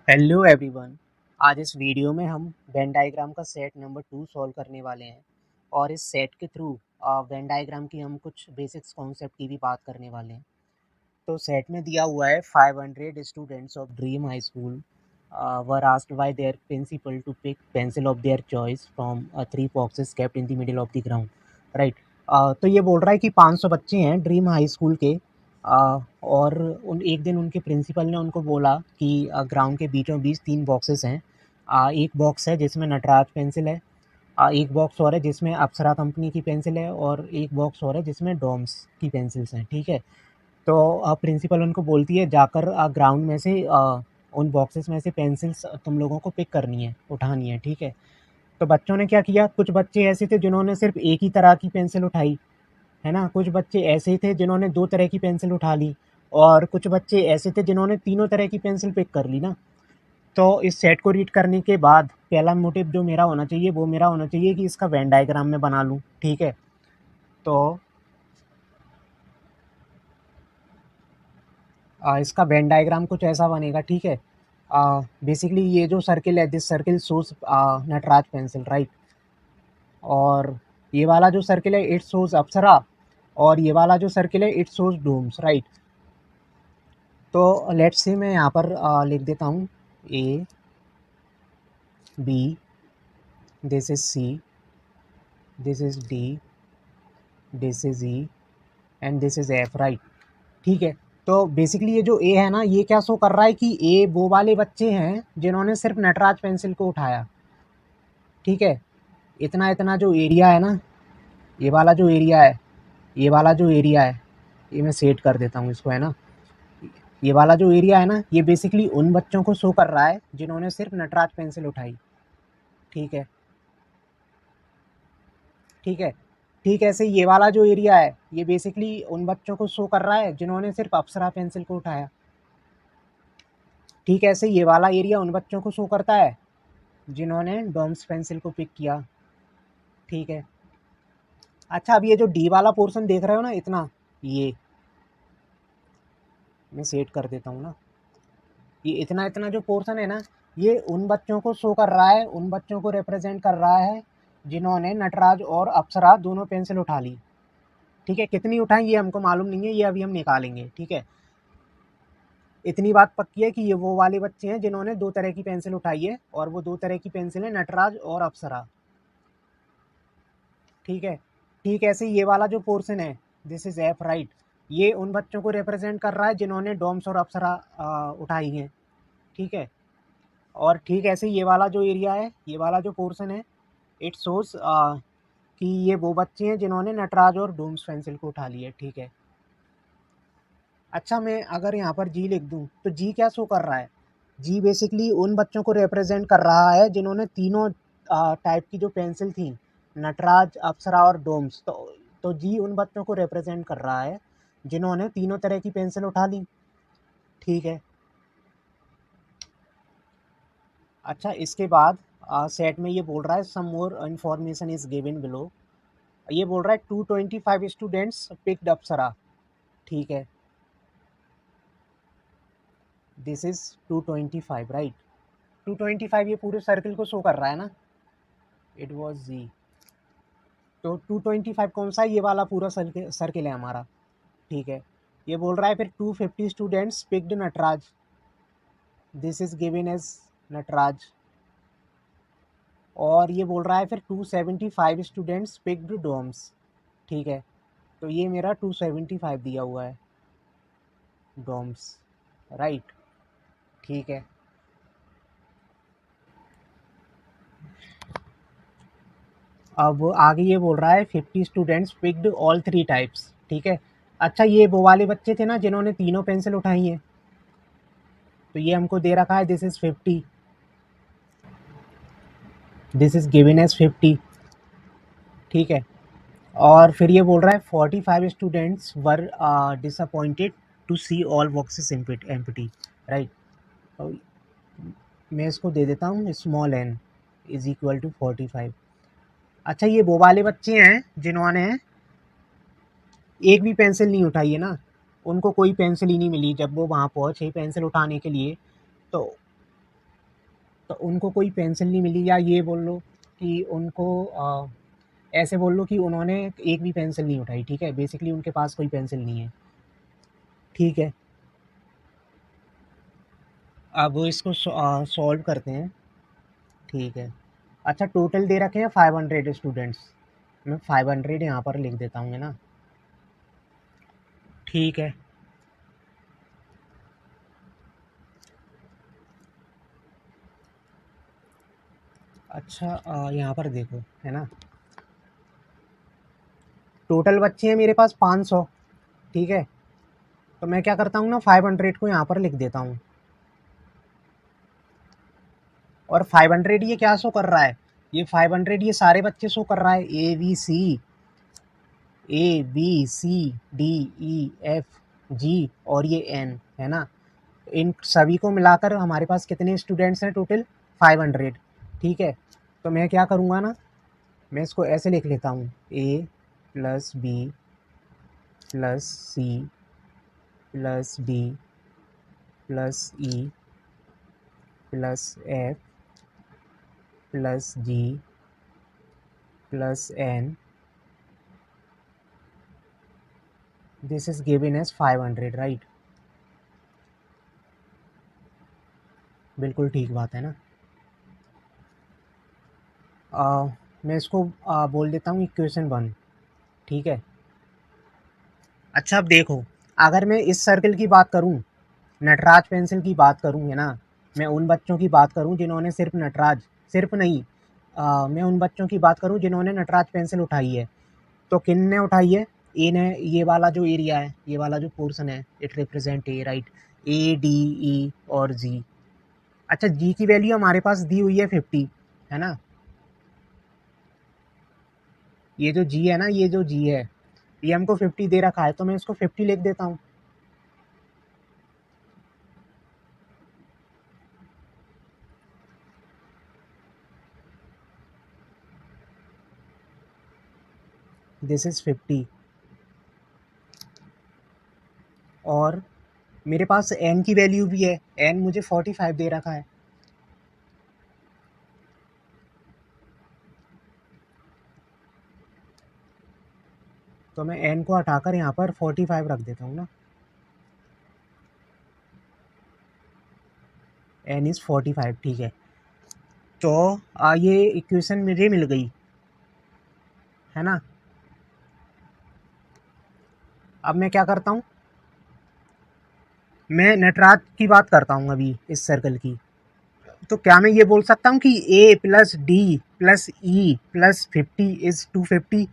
Hello everyone. आज इस video में हम वेन डायग्राम का सेट नंबर 2 सॉल्व करने वाले हैं और इस सेट के थ्रू वेन डायग्राम की हम कुछ बेसिक्स कॉन्सेप्ट की भी बात करने वाले हैं। तो सेट में दिया हुआ है 500 students of dream high school were asked by their principal to pick pencil of their choice from 3 boxes kept in the middle of the ground. Right. तो ये बोल रहा है कि 500 बच्चे हैं ड्रीम हाई स्कूल के। और उन एक दिन उनके प्रिंसिपल ने उनको बोला कि ग्राउंड के बीचों बीच 3 बॉक्सेस हैं। एक बॉक्स है जिसमें नटराज पेंसिल है, एक बॉक्स और है जिसमें अप्सरा कंपनी की पेंसिल है और एक बॉक्स और है जिसमें डॉम्स की पेंसिल्स हैं। ठीक है। तो प्रिंसिपल उनको बोलती है जाकर ग्राउंड में से उन बॉक्सेस में से पेंसिल्स तुम लोगों को पिक करनी है, उठानी है। ठीक है। तो बच्चों ने क्या किया, कुछ बच्चे ऐसे थे जिन्होंने सिर्फ एक ही तरह की पेंसिल उठाई, है ना। कुछ बच्चे ऐसे थे जिन्होंने 2 तरह की पेंसिल उठा ली और कुछ बच्चे ऐसे थे जिन्होंने तीनों तरह की पेंसिल पिक कर ली ना। तो इस सेट को रीड करने के बाद पहला मोटिव जो मेरा होना चाहिए वो मेरा होना चाहिए कि इसका वेन डायग्राम में बना लूँ। ठीक है। तो इसका वेन डायग्राम कुछ ऐसा बनेगा। ठीक है। बेसिकली ये जो सर्किल है, this circle shows Nataraj pencil, right. और ये वाला जो सर्किल है इट शोज अप्सरा और ये वाला जो सर्किल है इट शोज डूम्स, राइट। तो लेट्स से मैं यहाँ पर लिख देता हूँ A B, this is C, this is D, this is E and this is F, right. ठीक है। तो बेसिकली ये जो ए है ना, ये क्या शो कर रहा है कि ए वो वाले बच्चे हैं जिन्होंने सिर्फ नटराज पेंसिल को उठाया। ठीक है। इतना इतना जो एरिया है ना, ये वाला जो एरिया है, ये वाला जो एरिया है, ये मैं सेट कर देता हूँ इसको, है ना। ये वाला जो एरिया है ना, ये बेसिकली उन बच्चों को शो कर रहा है जिन्होंने सिर्फ नटराज पेंसिल उठाई। ठीक है। ठीक है। ठीक ऐसे ये वाला जो एरिया है ये बेसिकली उन बच्चों को शो कर रहा है जिन्होंने सिर्फ अप्सरा पेंसिल को उठाया। ठीक ऐसे ये वाला एरिया उन बच्चों को शो करता है जिन्होंने डॉम्स पेंसिल को पिक किया। ठीक है। अच्छा, अब ये जो डी वाला पोर्शन देख रहे हो ना, इतना ये मैं सेट कर देता हूँ ना, ये इतना इतना जो पोर्शन है ना, ये उन बच्चों को शो कर रहा है, उन बच्चों को रिप्रेजेंट कर रहा है जिन्होंने नटराज और अप्सरा दोनों पेंसिल उठा ली। ठीक है। कितनी उठाई ये हमको मालूम नहीं है, ये अभी हम निकालेंगे। ठीक है। इतनी बात पक्की है कि ये वो वाले बच्चे हैं जिन्होंने 2 तरह की पेंसिल उठाई है और वो 2 तरह की पेंसिल है नटराज और अप्सरा। ठीक है। ठीक ऐसे ये वाला जो पोर्शन है, दिस इज एफ, राइट। ये उन बच्चों को रिप्रेजेंट कर रहा है जिन्होंने डॉम्स और अप्सरा उठाई हैं। ठीक है। और ठीक ऐसे ये वाला जो एरिया है, ये वाला जो पोर्शन है, इट शोज कि ये वो बच्चे हैं जिन्होंने नटराज और डोम्स पेंसिल को उठा लिया है। ठीक है। अच्छा, मैं अगर यहाँ पर जी लिख दूँ तो जी क्या शो कर रहा है, जी बेसिकली उन बच्चों को रिप्रेजेंट कर रहा है जिन्होंने तीनों टाइप की जो पेंसिल थी, नटराज, अप्सरा और डोम्स। तो जी उन बच्चों को रिप्रेजेंट कर रहा है जिन्होंने तीनों तरह की पेंसिल उठा ली। ठीक है। अच्छा, इसके बाद सेट में ये बोल रहा है some more information is given below. ये बोल रहा है 225 स्टूडेंट्स पिक्ड अप्सरा। ठीक है। This is 225, right. 225 ये पूरे सर्किल को शो कर रहा है ना, इट वॉज जी। तो 225 कौन सा है, ये वाला पूरा सर्किल है हमारा। ठीक है। ये बोल रहा है फिर 250 students picked Nataraj, this is given as Nataraj. और ये बोल रहा है फिर 275 स्टूडेंट्स पिक्ड डोम्स। ठीक है। तो ये मेरा 275 दिया हुआ है, डोम्स, राइट। ठीक है। अब आगे ये बोल रहा है 50 स्टूडेंट्स पिक्ड ऑल 3 टाइप्स। ठीक है। अच्छा, ये वो वाले बच्चे थे ना जिन्होंने तीनों पेंसिल उठाई हैं, तो ये हमको दे रखा है this is 50, this is given as 50। ठीक है। और फिर ये बोल रहा है 45 students were disappointed to see all boxes empty, right. मैं इसको दे देता हूँ small n is equal to 45। अच्छा, ये वो वाले बच्चे हैं जिन्होंने एक भी पेंसिल नहीं उठाई है ना, उनको कोई पेंसिल ही नहीं मिली जब वो वहाँ पहुँचे पेंसिल उठाने के लिए। तो तो उनको कोई पेंसिल नहीं मिली, या ये बोल लो कि उनको ऐसे बोल लो कि उन्होंने एक भी पेंसिल नहीं उठाई, ठीक है, बेसिकली उनके पास कोई पेंसिल नहीं है, ठीक है। अब इसको सॉल्व करते हैं, ठीक है। अच्छा, टोटल दे रखे हैं 500 स्टूडेंट्स, मैं 500 यहाँ पर लिख देता हूँ, है ना, ठीक है। अच्छा, यहाँ पर देखो, है ना, टोटल बच्चे हैं मेरे पास 500, ठीक है। तो मैं क्या करता हूँ ना, 500 को यहाँ पर लिख देता हूँ, और 500 ये क्या शो कर रहा है, ये 500 ये सारे बच्चे शो कर रहा है, A B C D E F G और ये N, है ना। इन सभी को मिलाकर हमारे पास कितने स्टूडेंट्स हैं टोटल, 500, ठीक है। तो मैं क्या करूँगा ना, मैं इसको ऐसे लिख लेता हूँ, A+B+C+D+E+F+G+N, this is given as 500, right, बिल्कुल ठीक बात है ना। मैं इसको बोल देता हूँ इक्वेशन 1, ठीक है। अच्छा, अब देखो, अगर मैं इस सर्कल की बात करूँ, नटराज पेंसिल की बात करूँ, है ना, मैं उन बच्चों की बात करूँ जिन्होंने सिर्फ नटराज, सिर्फ नहीं, मैं उन बच्चों की बात करूँ जिन्होंने नटराज पेंसिल उठाई है, तो किन ने उठाई है, ए ने, ये वाला जो एरिया है, ये वाला जो पोर्शन है, it represent a, right, A D E और जी। अच्छा, जी की वैल्यू हमारे पास दी हुई है 50, है ना, ये जो जी है ना, ये जो जी है, ये हमको 50 दे रखा है, तो मैं इसको 50 लिख देता हूँ, दिस इज 50, और मेरे पास एन की वैल्यू भी है, एन मुझे 45 दे रखा है, तो मैं एन को हटाकर यहाँ पर 45 रख देता हूँ ना, एन इज़ 45, ठीक है। तो ये इक्वेशन मुझे मिल गई, है ना। अब मैं क्या करता हूँ, मैं नटराज की बात करता हूँ अभी इस सर्कल की, तो क्या मैं ये बोल सकता हूँ कि A+D+E+50 is 250,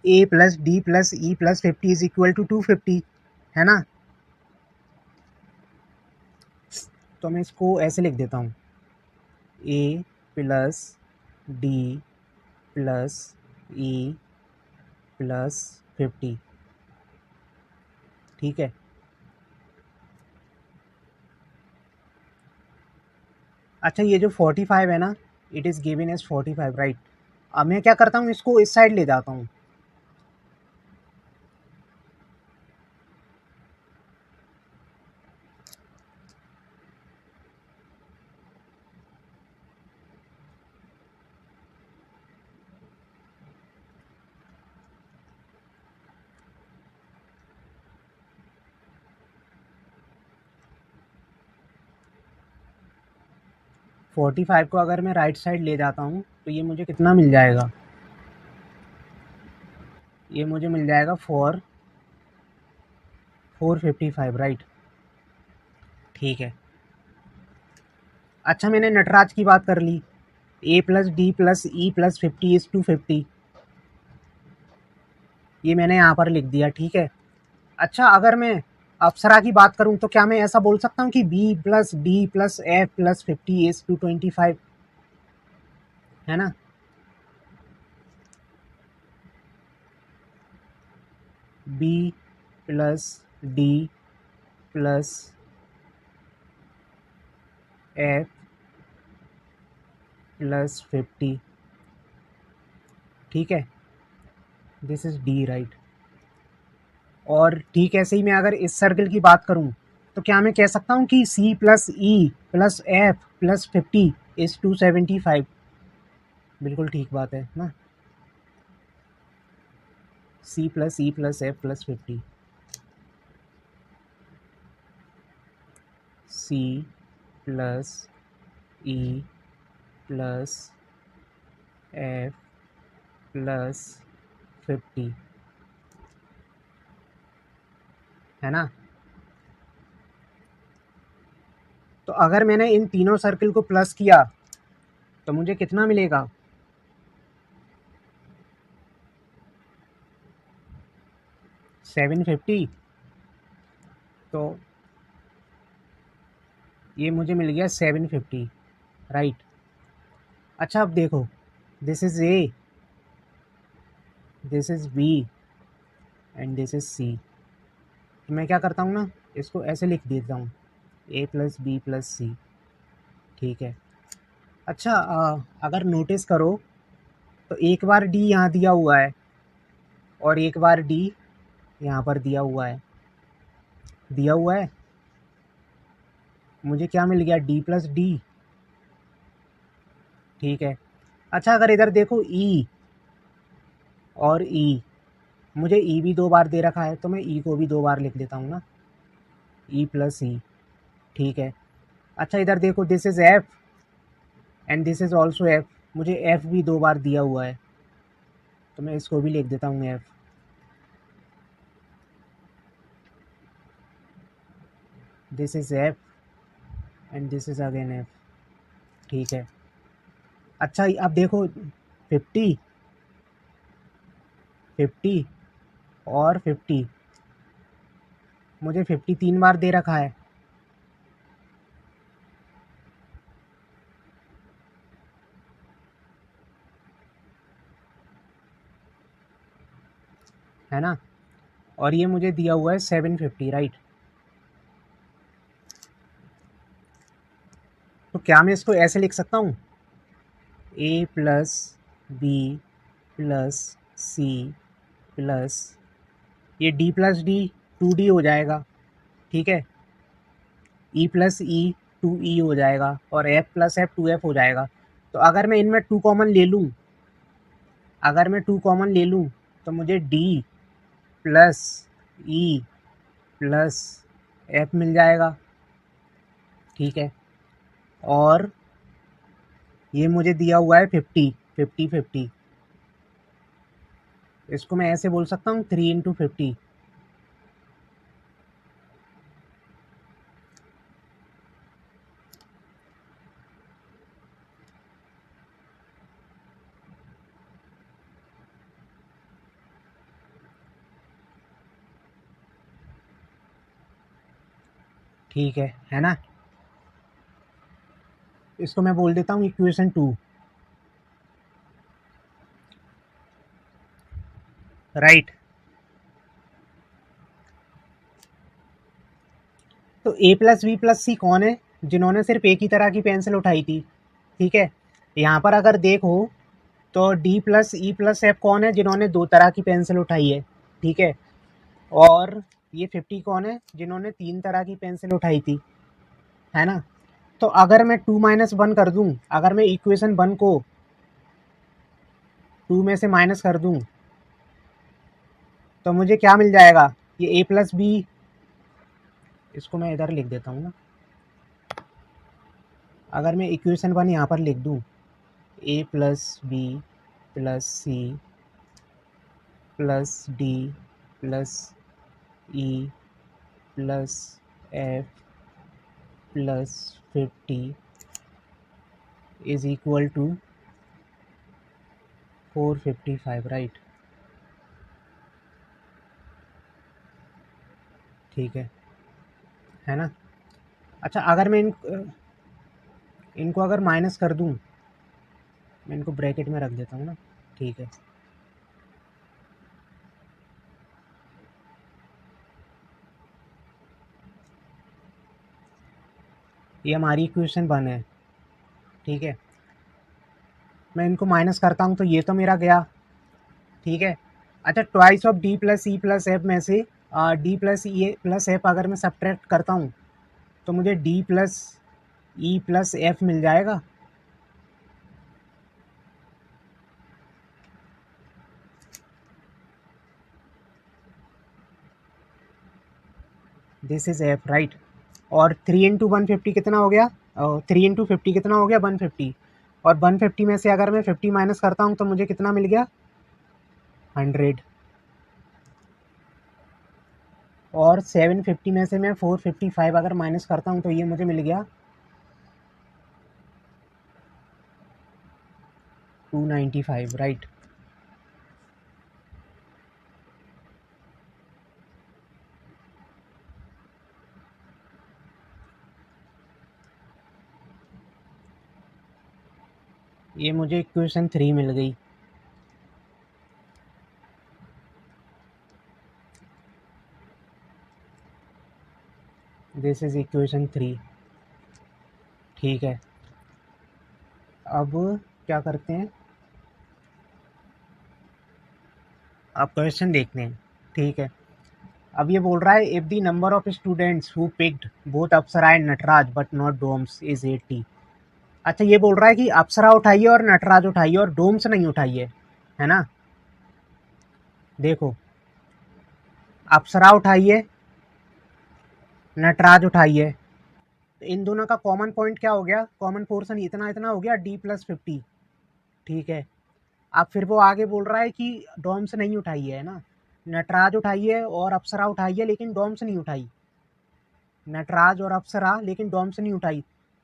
A+D+E+50 is equal to 250, है ना। तो मैं इसको ऐसे लिख देता हूँ, A+D+E+50, ठीक है। अच्छा, ये जो 45 है ना, it is given as 45, right. अब मैं क्या करता हूँ, इसको इस साइड ले जाता हूँ, 45 को अगर मैं राइट साइड ले जाता हूँ, तो ये मुझे कितना मिल जाएगा, ये मुझे मिल जाएगा 455, राइट, ठीक है। अच्छा, मैंने नटराज की बात कर ली, A+D+E+50 इज 250, ये मैंने यहाँ पर लिख दिया, ठीक है। अच्छा, अगर मैं अप्सरा की बात करूँ, तो क्या मैं ऐसा बोल सकता हूँ कि B+D+F+50 इज 225, है ना। B+D+F+50, ठीक है, दिस इज D, राइट। और ठीक ऐसे ही मैं अगर इस सर्कल की बात करूं, तो क्या मैं कह सकता हूँ कि C plus E plus F plus 50 is 275? बिल्कुल ठीक बात है ना। C plus E plus F plus 50, C plus E plus F plus 50, है ना। तो अगर मैंने इन तीनों सर्किल को प्लस किया तो मुझे कितना मिलेगा? 750। तो ये मुझे मिल गया 750, राइट। अच्छा अब देखो, this is A, this is B and this is C. तो मैं क्या करता हूँ ना, इसको ऐसे लिख देता हूँ, ए प्लस बी प्लस सी, ठीक है। अच्छा अगर नोटिस करो तो एक बार डी यहाँ दिया हुआ है और एक बार डी यहाँ पर दिया हुआ है, दिया हुआ है। मुझे क्या मिल गया? डी प्लस डी, ठीक है। अच्छा अगर इधर देखो ई और ई, मुझे ई भी 2 बार दे रखा है तो मैं ई को भी 2 बार लिख देता हूँ ना, ई प्लस ई, ठीक है। अच्छा इधर देखो, this is F and this is also F, मुझे एफ भी 2 बार दिया हुआ है तो मैं इसको भी लिख देता हूँ F. This is F and this is again F, ठीक है। अच्छा अब देखो, 50 50 और 50, मुझे 50 3 बार दे रखा है ना। और ये मुझे दिया हुआ है 750, राइट। तो क्या मैं इसको ऐसे लिख सकता हूँ, A plus B plus C plus, ये डी प्लस डी 2D हो जाएगा, ठीक है। ई प्लस ई 2E हो जाएगा और एफ प्लस एफ 2F हो जाएगा। तो अगर मैं इनमें 2 कॉमन ले लूँ, अगर मैं 2 कॉमन ले लूँ तो मुझे D plus E plus F मिल जाएगा, ठीक है। और ये मुझे दिया हुआ है 50 50 50, इसको मैं ऐसे बोल सकता हूँ 3 इंटू 50, ठीक है ना। इसको मैं बोल देता हूँ इक्वेशन 2, राइट। तो ए प्लस बी प्लस सी कौन है? जिन्होंने सिर्फ एक ही तरह की पेंसिल उठाई थी, ठीक है। यहाँ पर अगर देखो तो D plus E plus F कौन है? जिन्होंने 2 तरह की पेंसिल उठाई है, ठीक है। और ये 50 कौन है? जिन्होंने 3 तरह की पेंसिल उठाई थी, है ना। तो अगर मैं 2 माइनस 1 कर दूं, अगर मैं इक्वेशन 1 को 2 में से माइनस कर दूं तो मुझे क्या मिल जाएगा? ये ए प्लस बी, इसको मैं इधर लिख देता हूँ ना। अगर मैं इक्वेशन 1 यहाँ पर लिख दूँ, A plus B plus C plus D plus E plus F plus 50 is equal to 455, right, ठीक है ना। अच्छा अगर मैं इनको अगर माइनस कर दूं, मैं इनको ब्रैकेट में रख देता हूँ ना, ठीक है। ये हमारी इक्वेशन 1 है, ठीक है। मैं इनको माइनस करता हूँ तो ये तो मेरा गया, ठीक है। अच्छा twice of D plus E plus F में से D plus E plus F अगर मैं सब्ट्रैक्ट करता हूँ तो मुझे D plus E plus F मिल जाएगा। This is F, right. और 3 × 150 कितना हो गया? 3 × 50 कितना हो गया? 150। और 150 में से अगर मैं 50 माइनस करता हूँ तो मुझे कितना मिल गया? 100। और 750 में से मैं 455 अगर माइनस करता हूँ तो ये मुझे मिल गया 295, राइट। ये मुझे इक्वेशन 3 मिल गई। This is equation 3। ठीक है, अब क्या करते हैं, अब क्वेश्चन देखते हैं। ठीक है, अब ये बोल रहा है if the number of students who picked both Apsara and Nataraj but not Doms is 80। अच्छा, ये बोल रहा है कि अप्सरा उठाइए और नटराज उठाइए और डोम्स नहीं उठाइए, है ना। देखो, अप्सरा उठाइए, नटराज उठाइए, तो इन दोनों का कॉमन पॉइंट क्या हो गया? कॉमन पोर्शन इतना इतना हो गया, D+50। ठीक है, अब फिर वो आगे बोल रहा है कि डोम्स नहीं उठाइए, है ना। नटराज उठाइए और अप्सरा उठाइए लेकिन डोम्स नहीं उठाई। नटराज और अप्सरा लेकिन डोम्स नहीं उठाई,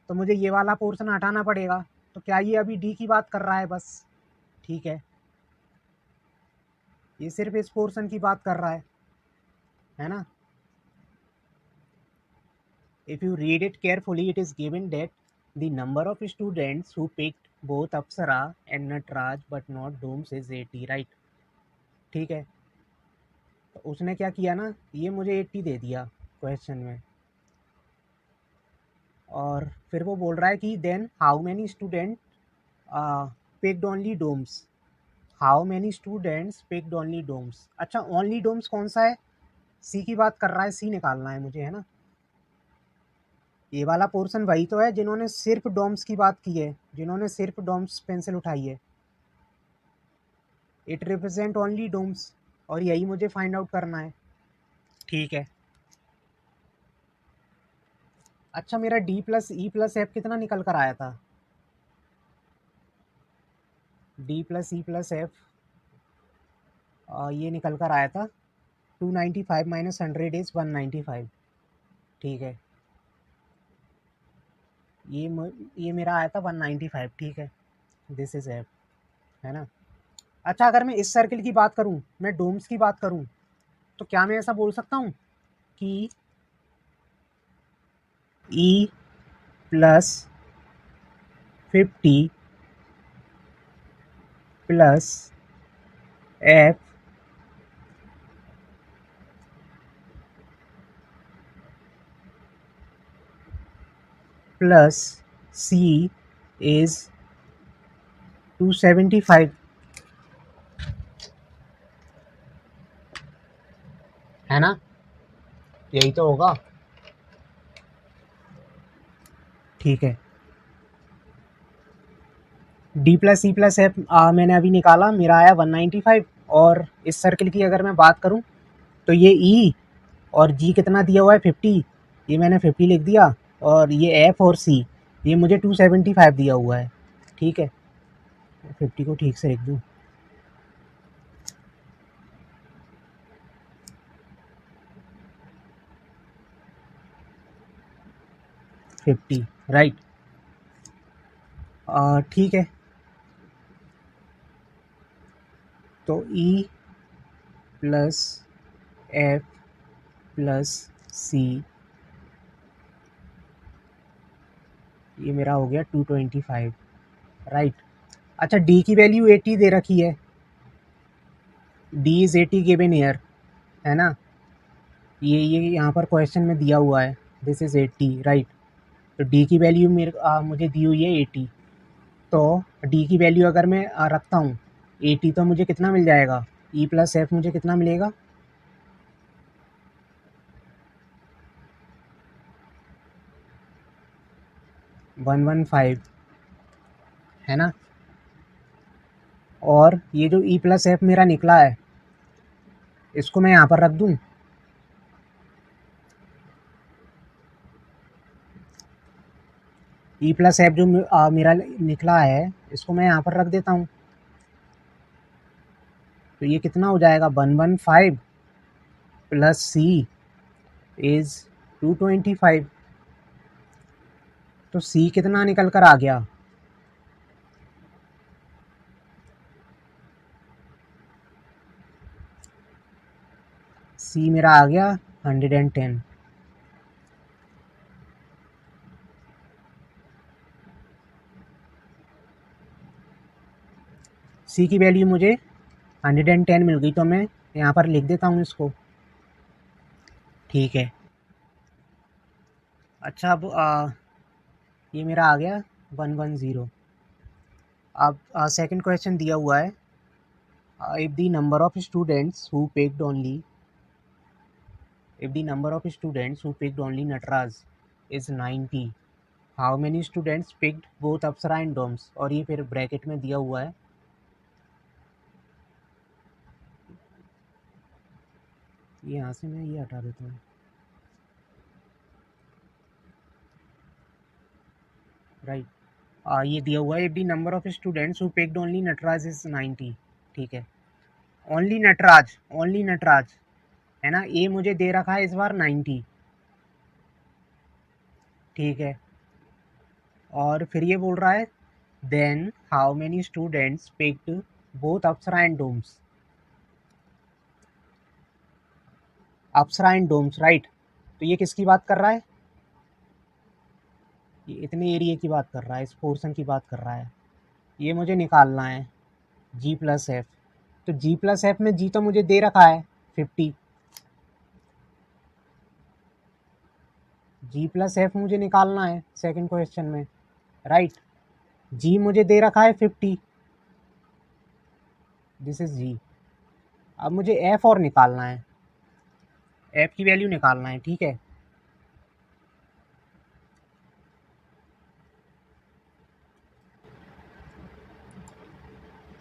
तो मुझे ये वाला पोर्शन हटाना पड़ेगा। तो क्या ये अभी डी की बात कर रहा है बस? ठीक है, ये सिर्फ इस पोर्शन की बात कर रहा है ना। If you read it carefully, it is given that the number of students who picked both Apsara and Natraj but not Doms is 80, right? ठीक है, तो उसने क्या किया ना, ये मुझे 80 दे दिया क्वेश्चन में, और फिर वो बोल रहा है कि then how many student picked only Doms, how many students picked only Doms. अच्छा, ओनली डोम्स कौन सा है? सी की बात कर रहा है, सी निकालना है मुझे, है ना। ये वाला पोर्शन वही तो है जिन्होंने सिर्फ डोम्स की बात की है, जिन्होंने सिर्फ डोम्स पेंसिल उठाई है। इट रिप्रेजेंट ओनली डोम्स, और यही मुझे फाइंड आउट करना है। ठीक है, अच्छा, मेरा D+E+F कितना निकल कर आया था? D+E+F ये निकल कर आया था 295 माइनस 100 इज 195। ठीक है, ये मेरा आया था 195। ठीक है, दिस इज एफ, है ना। अच्छा, अगर मैं इस सर्किल की बात करूं, मैं डोम्स की बात करूं, तो क्या मैं ऐसा बोल सकता हूं कि E+50 plus F plus C is 275, है ना। यही तो होगा। ठीक है, D+E+F मैंने अभी निकाला, मेरा आया 195। और इस सर्किल की अगर मैं बात करूं तो ये E और G कितना दिया हुआ है? 50, ये मैंने 50 लिख दिया। और ये F और C ये मुझे 275 दिया हुआ है। ठीक है, 50 को ठीक से लिख दूं, 50, राइट। ठीक है, तो E+F+C ये मेरा हो गया 225, राइट। अच्छा, D की वैल्यू 80 दे रखी है, D इज 80 गिवन ईयर, है ना। ये यहाँ पर क्वेश्चन में दिया हुआ है, दिस इज 80, राइट। तो D की वैल्यू मुझे दी हुई है 80। तो D की वैल्यू अगर मैं रखता हूँ 80, तो मुझे कितना मिल जाएगा? E+F मुझे कितना मिलेगा? 115 है ना। और ये जो ई प्लस एफ मेरा निकला है इसको मैं यहाँ पर रख दूँ। ई प्लस एफ जो मेरा निकला है इसको मैं यहाँ पर रख देता हूँ। तो ये कितना हो जाएगा, 115 प्लस सी इज़ 225। तो सी कितना निकल कर आ गया, सी मेरा आ गया 110। सी की वैल्यू मुझे 110 मिल गई, तो मैं यहाँ पर लिख देता हूँ इसको। ठीक है। अच्छा अब ये मेरा आ गया 110। अब सेकंड क्वेश्चन दिया हुआ है, if the number of students who picked only Nataraj is 90, how many students picked both Apsara and Doms. और ये फिर ब्रैकेट में दिया हुआ है, ये यहाँ से मैं ये हटा देता हूँ, राइट। ये दिया हुआ है, if the number of students who picked only Nataraj is 90। ठीक है, ओनली नटराज है ना। ये मुझे दे रखा है इस बार 90। ठीक है, और फिर ये बोल रहा है then how many students picked both Apsara and Doms. Apsara and Doms, right. तो ये किसकी बात कर रहा है, ये इतने एरिया की बात कर रहा है, इस पोर्शन की बात कर रहा है। ये मुझे निकालना है जी प्लस एफ। तो जी प्लस एफ में जी तो मुझे दे रखा है 50, जी प्लस एफ मुझे निकालना है सेकंड क्वेश्चन में, राइट। जी मुझे दे रखा है 50, दिस इज जी। अब मुझे एफ और निकालना है, एफ की वैल्यू निकालना है। ठीक है,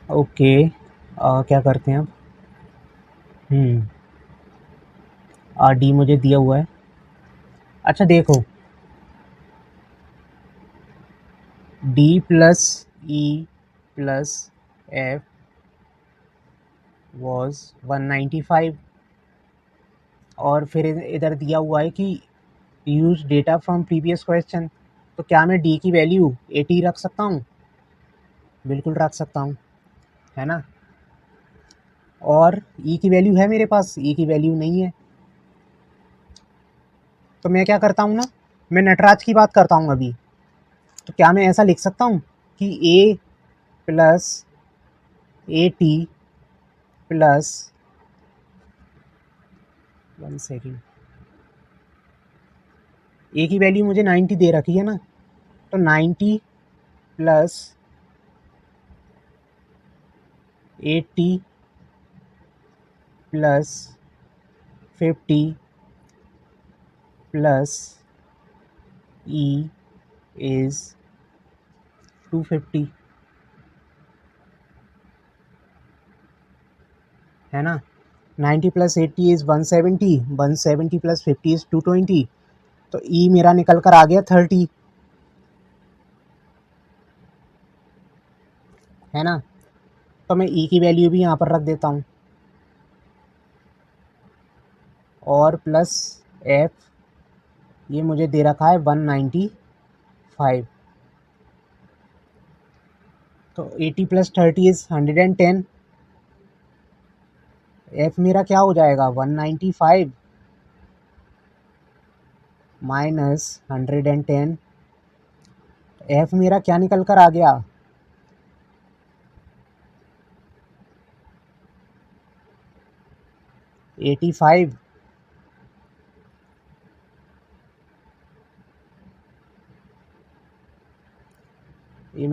ओके। क्या करते हैं अब, डी मुझे दिया हुआ है। अच्छा देखो, D plus E plus F was 195, और फिर इधर दिया हुआ है कि use data from previous question. तो क्या मैं डी की वैल्यू 80 रख सकता हूँ, बिल्कुल रख सकता हूँ, है ना। और ई की वैल्यू है मेरे पास, ई की वैल्यू नहीं है। तो मैं क्या करता हूँ ना, मैं नटराज की बात करता हूँ अभी। तो क्या मैं ऐसा लिख सकता हूँ कि A plus A T plus, 1 second, A की वैल्यू मुझे 90 दे रखी है ना, तो 90 plus 80 plus 50 plus E is 250, है ना। 90 प्लस 80 इज़ 170, 170 प्लस 50 इज़ 220। तो ई मेरा निकल कर आ गया 30, है ना। तो मैं ई की वैल्यू भी यहाँ पर रख देता हूँ, और प्लस एफ ये मुझे दे रखा है 195। तो 80 प्लस 30 इज़ 110। एफ मेरा क्या हो जाएगा, 195 माइनस 110। एफ मेरा क्या निकल कर आ गया, 85